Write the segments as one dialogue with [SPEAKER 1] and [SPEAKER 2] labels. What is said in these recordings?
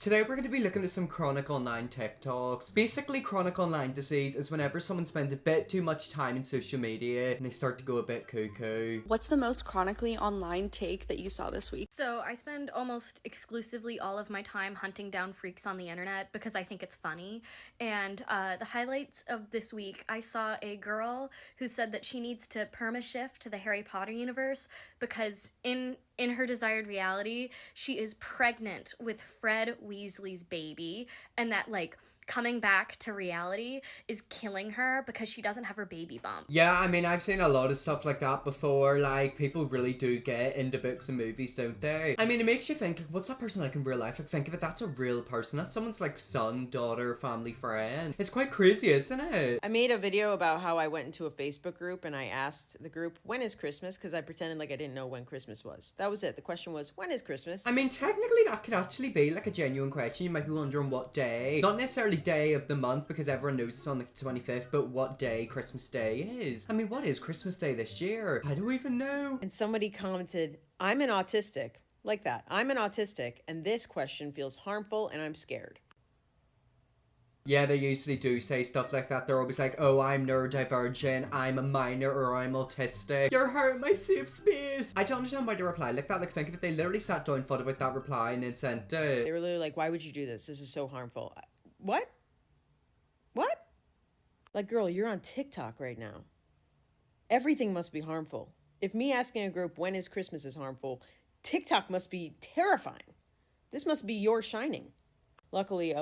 [SPEAKER 1] Today we're going to be looking at some chronic online TikToks. Basically, chronic online disease is whenever someone spends a bit too much time in social media and they start to go a bit cuckoo.
[SPEAKER 2] What's the most chronically online take that you saw this week?
[SPEAKER 3] So I spend almost exclusively all of my time hunting down freaks on the internet because I think it's funny. And the highlights of this week, I saw a girl who said that she needs to perma-shift to the Harry Potter universe because in her desired reality, she is pregnant with Fred Weasley's baby, and that, like, coming back to reality is killing her because she doesn't have her baby bump.
[SPEAKER 1] Yeah, I mean, I've seen a lot of stuff like that before. Like, people really do get into books and movies, don't they? I mean, it makes you think, like, what's that person like in real life? Like, think of it, that's a real person. That's someone's, like, son, daughter, family, friend. It's quite crazy, isn't it?
[SPEAKER 4] I made a video about how I went into a Facebook group and I asked the group, when is Christmas? Because I pretended like I didn't know when Christmas was. That was it. The question was, when is Christmas?
[SPEAKER 1] I mean, technically that could actually be, like, a genuine question. You might be wondering what day. Not necessarily day of the month, because everyone knows it's on the 25th, but what day Christmas Day is. I mean, what is Christmas Day this year? I don't even know.
[SPEAKER 4] And somebody commented, I'm an autistic. Like that. I'm an autistic, and this question feels harmful, and I'm scared.
[SPEAKER 1] Yeah, they usually do say stuff like that. They're always like, oh, I'm neurodivergent, I'm a minor, or I'm autistic. You're hurting my safe space. I don't understand why they reply like that. Like, think of it, they literally sat down, thought about that reply, and then sent it.
[SPEAKER 4] They were literally like, why would you do this? This is so harmful. What? What? Like, girl, you're on TikTok right now. Everything must be harmful. If me asking a group when is Christmas is harmful, TikTok must be terrifying. This must be your shining. Luckily,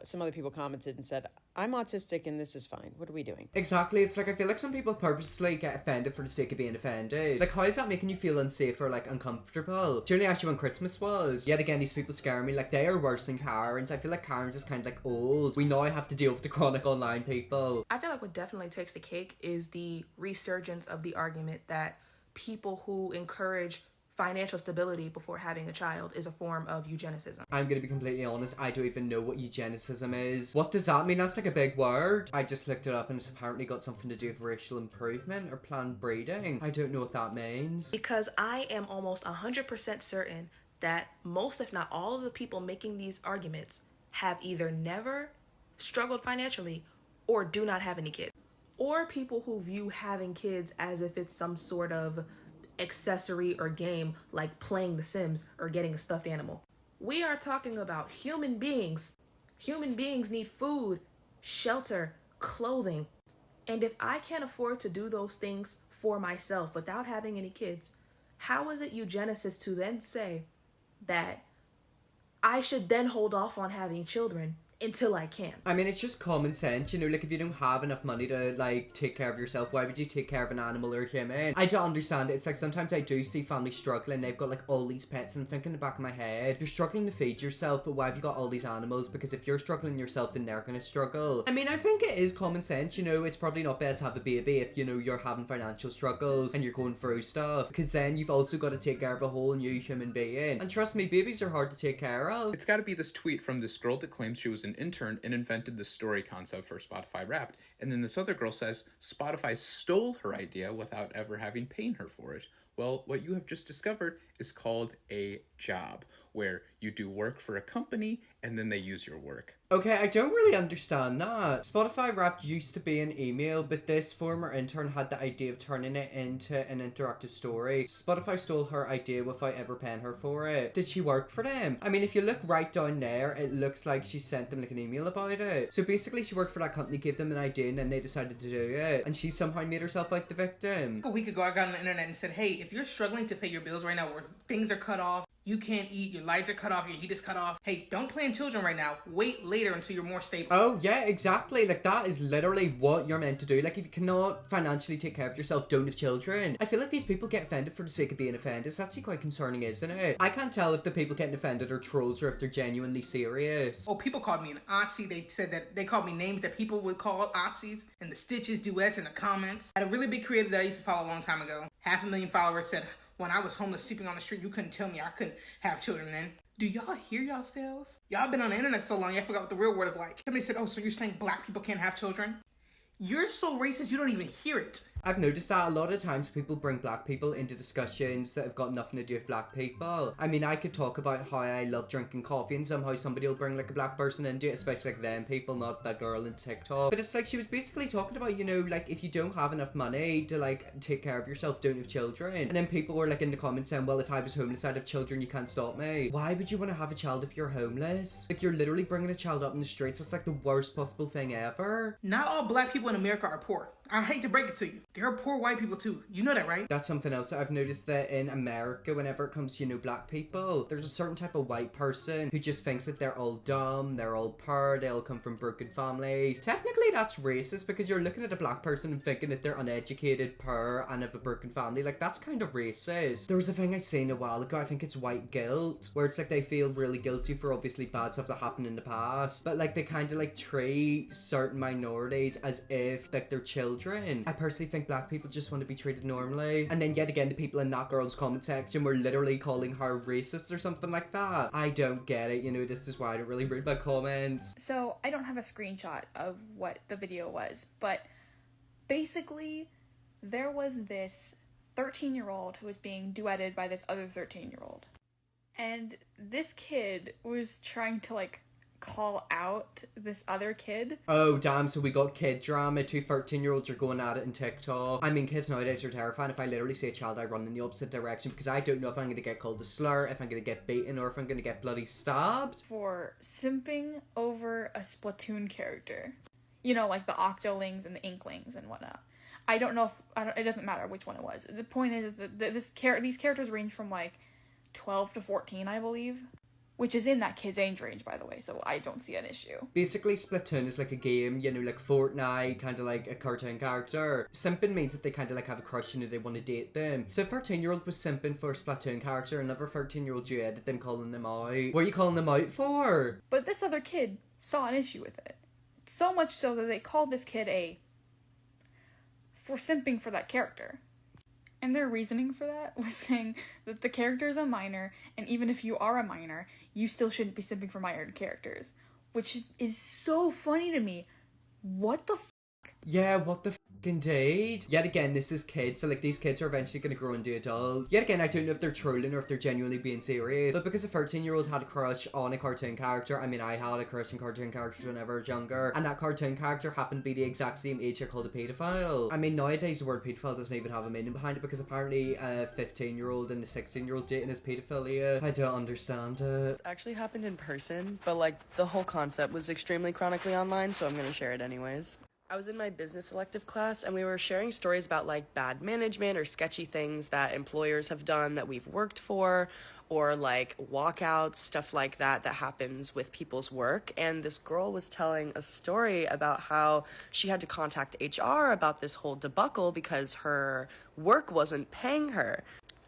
[SPEAKER 4] some other people commented and said, I'm autistic and this is fine. What are we doing?
[SPEAKER 1] Exactly. It's like, I feel like some people purposely get offended for the sake of being offended. Like, how is that making you feel unsafe or, like, uncomfortable? Do you only ask you when Christmas was? Yet again, these people scare me. Like, they are worse than Karens. I feel like Karens is kind of, like, old. We now have to deal with the chronic online people.
[SPEAKER 5] I feel like what definitely takes the cake is the resurgence of the argument that people who encourage financial stability before having a child is a form of eugenicism.
[SPEAKER 1] I'm gonna be completely honest, I don't even know what eugenicism is. What does that mean? That's like a big word. I just looked it up and it's apparently got something to do with racial improvement or planned breeding. I don't know what that means.
[SPEAKER 5] Because I am almost 100% certain that most, if not all, of the people making these arguments have either never struggled financially or do not have any kids. Or people who view having kids as if it's some sort of accessory or game like playing The Sims or getting a stuffed animal. We are talking about human beings. Human beings need food, shelter, clothing. And if I can't afford to do those things for myself without having any kids, how is it eugenicist to then say that I should then hold off on having children until I can?
[SPEAKER 1] I mean, it's just common sense, you know, like, if you don't have enough money to, like, take care of yourself, why would you take care of an animal or a human? I don't understand it. It's like, sometimes I do see families struggling, they've got, like, all these pets, and I'm thinking in the back of my head, you're struggling to feed yourself, but why have you got all these animals? Because if you're struggling yourself, then they're gonna struggle. I mean, I think it is common sense, you know, it's probably not best to have a baby if, you know, you're having financial struggles and you're going through stuff, because then you've also got to take care of a whole new human being. And trust me, babies are hard to take care of.
[SPEAKER 6] It's gotta be this tweet from this girl that claims she was an intern and invented the story concept for Spotify Wrapped, and then this other girl says Spotify stole her idea without ever having paid her for it. Well, what you have just discovered is called a job, where you do work for a company and then they use your work.
[SPEAKER 1] Okay, I don't really understand that. Spotify Wrapped used to be an email, but this former intern had the idea of turning it into an interactive story. Spotify stole her idea without ever paying her for it. Did she work for them? I mean, if you look right down there, it looks like she sent them like an email about it. So basically she worked for that company, gave them an idea, and then they decided to do it. And she somehow made herself out the victim.
[SPEAKER 7] A week ago, I got on the internet and said, hey, if you're struggling to pay your bills right now, where things are cut off, you can't eat, your lights are cut off, your heat is cut off. Hey, don't plan children right now. Wait later until you're more stable.
[SPEAKER 1] Oh, yeah, exactly. Like, that is literally what you're meant to do. Like, if you cannot financially take care of yourself, don't have children. I feel like these people get offended for the sake of being offended. It's actually quite concerning, isn't it? I can't tell if the people getting offended are trolls or if they're genuinely serious.
[SPEAKER 7] Oh, people called me an Otzi. They said that they called me names that people would call Otzis, and the stitches, duets, in the comments. I had a really big creator that I used to follow a long time ago. 500,000 followers said, when I was homeless sleeping on the street, you couldn't tell me I couldn't have children then. Do y'all hear yourselves? Y'all been on the internet so long, y'all forgot what the real world is like. Somebody said, oh, so you're saying black people can't have children? You're so racist you don't even hear it.
[SPEAKER 1] I've noticed that a lot of times people bring black people into discussions that have got nothing to do with black people. I mean, I could talk about how I love drinking coffee and somehow somebody will bring like a black person into it, especially like them people, not that girl in TikTok. But it's like she was basically talking about, you know, like if you don't have enough money to like take care of yourself, don't have children. And then people were like in the comments saying, well, if I was homeless, I'd have children, you can't stop me. Why would you want to have a child if you're homeless? Like, you're literally bringing a child up in the streets. That's like the worst possible thing ever.
[SPEAKER 7] Not all black people in America are poor. I hate to break it to you. There are poor white people too. You know that, right?
[SPEAKER 1] That's something else that I've noticed, that in America, whenever it comes to, you know, black people, there's a certain type of white person who just thinks that they're all dumb, they're all poor, they all come from broken families. Technically, that's racist because you're looking at a black person and thinking that they're uneducated, poor, and have a broken family. Like, that's kind of racist. There was a thing I seen a while ago, I think it's white guilt, where it's like they feel really guilty for obviously bad stuff that happened in the past, but like they kind of like treat certain minorities as if like they're children. I personally think black people just want to be treated normally. And then yet again, the people in that girl's comment section were literally calling her racist or something like that. I don't get it, you know, this is why I don't really read my comments.
[SPEAKER 8] So I don't have a screenshot of what the video was, but basically there was this 13-year-old who was being duetted by this other 13-year-old. And this kid was trying to like call out this other kid.
[SPEAKER 1] Oh damn, so we got kid drama. 2 13-year-olds are going at it in TikTok. I mean, kids nowadays are terrifying. If I literally see a child, I run in the opposite direction because I don't know if I'm going to get called a slur, if I'm going to get beaten, or if I'm going to get bloody stabbed.
[SPEAKER 8] For simping over a Splatoon character. You know, like the Octolings and the Inklings and whatnot. I don't know if... it doesn't matter which one it was. The point is that these characters range from like 12 to 14, I believe. Which is in that kid's age range, by the way, so I don't see an issue.
[SPEAKER 1] Basically, Splatoon is like a game, you know, like Fortnite, kind of like a cartoon character. Simping means that they kind of like have a crush, you know, they want to date them. So a 13-year-old was simping for a Splatoon character, another 13-year-old duetted them, calling them out. What are you calling them out for?
[SPEAKER 8] But this other kid saw an issue with it. So much so that they called this kid for simping for that character. And their reasoning for that was saying that the character is a minor, and even if you are a minor, you still shouldn't be simping for minor characters. Which is so funny to me. What the
[SPEAKER 1] Yeah, what the indeed. Yet again, this is kids, so like these kids are eventually going to grow into adults. Yet again, I don't know if they're trolling or if they're genuinely being serious, but because a 13-year-old had a crush on a cartoon character, I mean, I had a crush on cartoon characters whenever I was younger, and that cartoon character happened to be the exact same age I called a paedophile. I mean, nowadays the word paedophile doesn't even have a meaning behind it because apparently a 15-year-old and a 16-year-old dating is paedophilia. I don't understand it.
[SPEAKER 9] It actually happened in person, but like the whole concept was extremely chronically online, so I'm gonna share it anyways. I was in my business elective class and we were sharing stories about like bad management or sketchy things that employers have done that we've worked for, or like walkouts, stuff like that happens with people's work. And this girl was telling a story about how she had to contact HR about this whole debacle because her work wasn't paying her.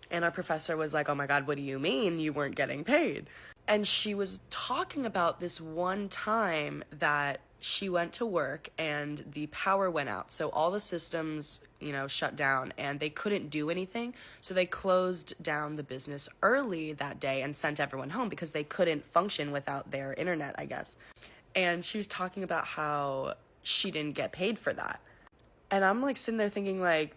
[SPEAKER 9] And our professor was like, oh my God, what do you mean you weren't getting paid? And she was talking about this one time that she went to work and the power went out. So all the systems, you know, shut down and they couldn't do anything. So they closed down the business early that day and sent everyone home because they couldn't function without their internet, I guess. And she was talking about how she didn't get paid for that. And I'm like sitting there thinking like,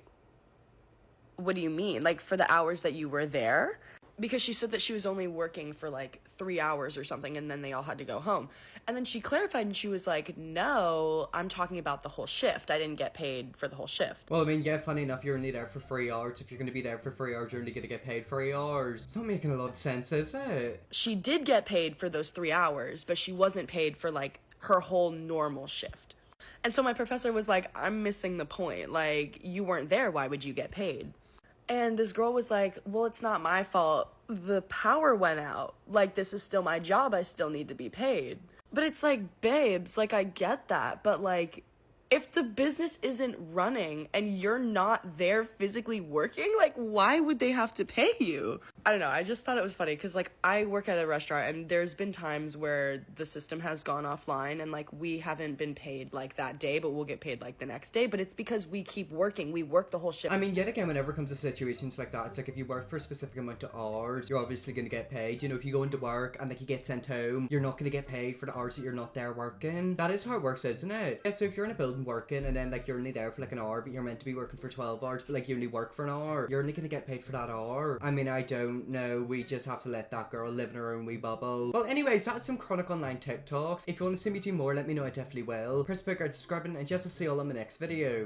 [SPEAKER 9] what do you mean? Like for the hours that you were there? Because she said that she was only working for like 3 hours or something and then they all had to go home. And then she clarified and she was like, no, I'm talking about the whole shift. I didn't get paid for the whole shift.
[SPEAKER 1] Well, I mean, yeah, funny enough, you're only there for 3 hours. If you're going to be there for 3 hours, you're only going to get paid 3 hours. It's not making a lot of sense, is it?
[SPEAKER 9] She did get paid for those 3 hours, but she wasn't paid for like her whole normal shift. And so my professor was like, I'm missing the point. Like, you weren't there. Why would you get paid? And this girl was like, well, it's not my fault. The power went out. Like, this is still my job. I still need to be paid. But it's like, babes, like, I get that. But, like, if the business isn't running and you're not there physically working, like, why would they have to pay you? I don't know. I just thought it was funny because, like, I work at a restaurant and there's been times where the system has gone offline and, like, we haven't been paid, like, that day, but we'll get paid, like, the next day. But it's because we keep working. We work the whole shift.
[SPEAKER 1] I mean, yet again, whenever it comes to situations like that, it's like if you work for a specific amount of hours, you're obviously going to get paid. You know, if you go into work and, like, you get sent home, you're not going to get paid for the hours that you're not there working. That is how it works, isn't it? Yeah, so if you're in a building building working, and then like you're only there for like an hour, but you're meant to be working for 12 hours, but like you only work for an hour, you're only gonna get paid for that hour. I mean, I don't know, we just have to let that girl live in her own wee bubble. Well, anyways, that's some Chronic Online TikToks. If you want to see me do more, let me know, I definitely will. Press the big red subscribe button, and just to see you all in my next video.